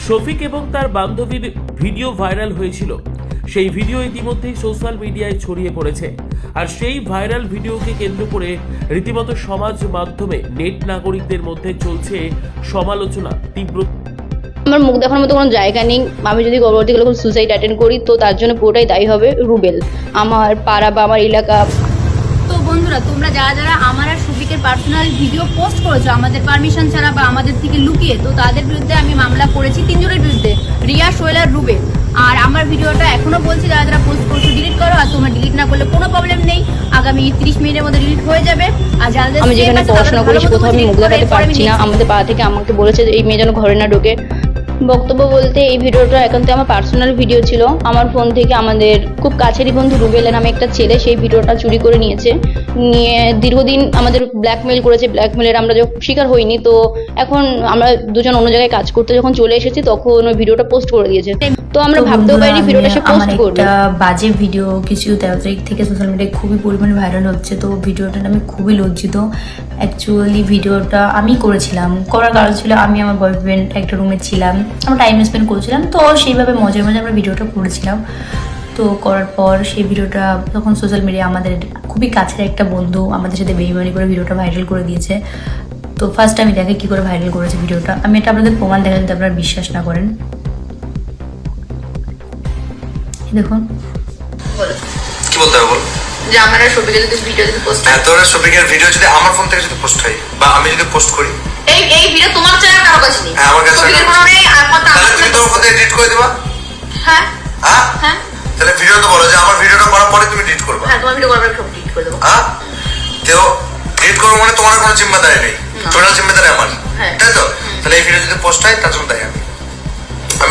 শফিক এবং তার বান্ধবীর ভিডিও ভাইরাল হয়েছিল। সেই ভিডিও ইতিমধ্যেই সোশ্যাল মিডিয়ায় ছড়িয়ে পড়েছে। আর সেই ভাইরাল ভিডিওকে কেন্দ্র করে রীতিমতো সমাজ মাধ্যমে নেট নাগরিকদের মধ্যে চলছে সমালোচনা তীব্র। আমার মুখ দেখার মতো কোনো জায়গা নেই। আমি যদি পরবর্তীকালে কোনো সুসাইড অ্যাটেন্ড করি তো তার জন্য পুরোটাই দায়ী হবে রুবেল, আমার পাড়া বা আমার এলাকা। তো বন্ধুরা, তোমরা যারা যারা আমার আর শফিকের পার্সোনাল ভিডিও পোস্ট করেছো আমাদের পারমিশন ছাড়া বা আমাদের থেকে লুকিয়ে, তো তাদের বিরুদ্ধে আমি মামলা করেছি 3 জনের বিরুদ্ধে, রিয়া, সোহেল আর রুবেল। আর আমার ভিডিওটা এখনো বলছি যারা যারা পোস্ট করছো ডিলিট করো। আর তোমরা ডিলিট না করলে কোনো প্রবলেম নেই, আগামী 30 মিনিটের মধ্যে ডিলিট হয়ে যাবে। আর যাদের আমি যেখানে পড়াশোনা করেছি কোথাও আমি মুখ দেখাতে পারছি না। আমাদের পাড়া থেকে আমাকে বলেছে এই মেয়ে যেন ঘরে না ঢোকে। বক্তব্য বলতে এই ভিডিওটা একান্ত আমার পার্সোনাল ভিডিও ছিল। আমার ফোন থেকে আমাদের খুব কাছেরই বন্ধু রুবেলের নামে একটা ছেলে সেই ভিডিওটা চুরি করে নিয়েছে। নিয়ে দীর্ঘদিন আমাদের ব্ল্যাকমেল করেছে। ব্ল্যাকমেলের আমরা যখন শিকার হইনি, তো এখন আমরা দুজন অন্য জায়গায় কাজ করতে যখন চলে এসেছি তখন ওই ভিডিওটা পোস্ট করে দিয়েছে। তো আমরা ভাবতেও পারিনি ভিডিওটা সে পোস্ট করবে। একটা বাজে ভিডিও কিছু 13 তারিখ থেকে সোশ্যাল মিডিয়ায় খুবই পরিমাণে ভাইরাল হচ্ছে। তো ভিডিওটা আমি খুবই লজ্জিত। অ্যাকচুয়ালি ভিডিওটা আমি করেছিলাম, করার কারণ ছিল আমি আমার বয়ফ্রেন্ড একটা রুমে ছিলাম, আমরা টাইম স্পেন্ড করছিলাম। তো সেইভাবে মজায় মজায় আমরা ভিডিওটা করেছিলাম। তো করার পর সেই ভিডিওটা তখন সোশ্যাল মিডিয়া আমাদের খুবই কাছের একটা বন্ধু আমাদের সাথে বেইমানি করে ভিডিওটা ভাইরাল করে দিয়েছে। তো ফার্স্ট আমি দেখে কী করে ভাইরাল করেছে ভিডিওটা। আমি এটা আপনাদের প্রমাণ দেখা যদি আপনারা বিশ্বাস না করেন। দেখুন, কি বলতে হবে বল। যে আমার আর শফিকের যদি ভিডিও যদি পোস্ট হয়, তোর শফিকের ভিডিও যদি আমার ফোন থেকে যদি পোস্ট হয় বা আমি যদি পোস্ট করি, এই ভিডিও তোমার চ্যানেলে কারো কাছে নেই। হ্যাঁ, আমার কাছে শফিকের কোনো নেই। আর কথা তাহলে তুমি তোমার ফোন থেকে এডিট করে দিবা। হ্যাঁ হ্যাঁ হ্যাঁ তাহলে ভিডিও তো বলো যে আমার ভিডিওটা করার পরে তুমি এডিট করবা। হ্যাঁ, তোমার ভিডিও করবে সব ডিলিট করে দেবো। হ্যাঁ, তো এডিট করবো মানে তোমার কোনো জিম্মেদারি নেই, টোটাল জিম্মেদারি আমার, হ্যাঁ। তাই তো? তাহলে এই ভিডিও যদি পোস্ট হয় তার জন্য দায়ী আমি।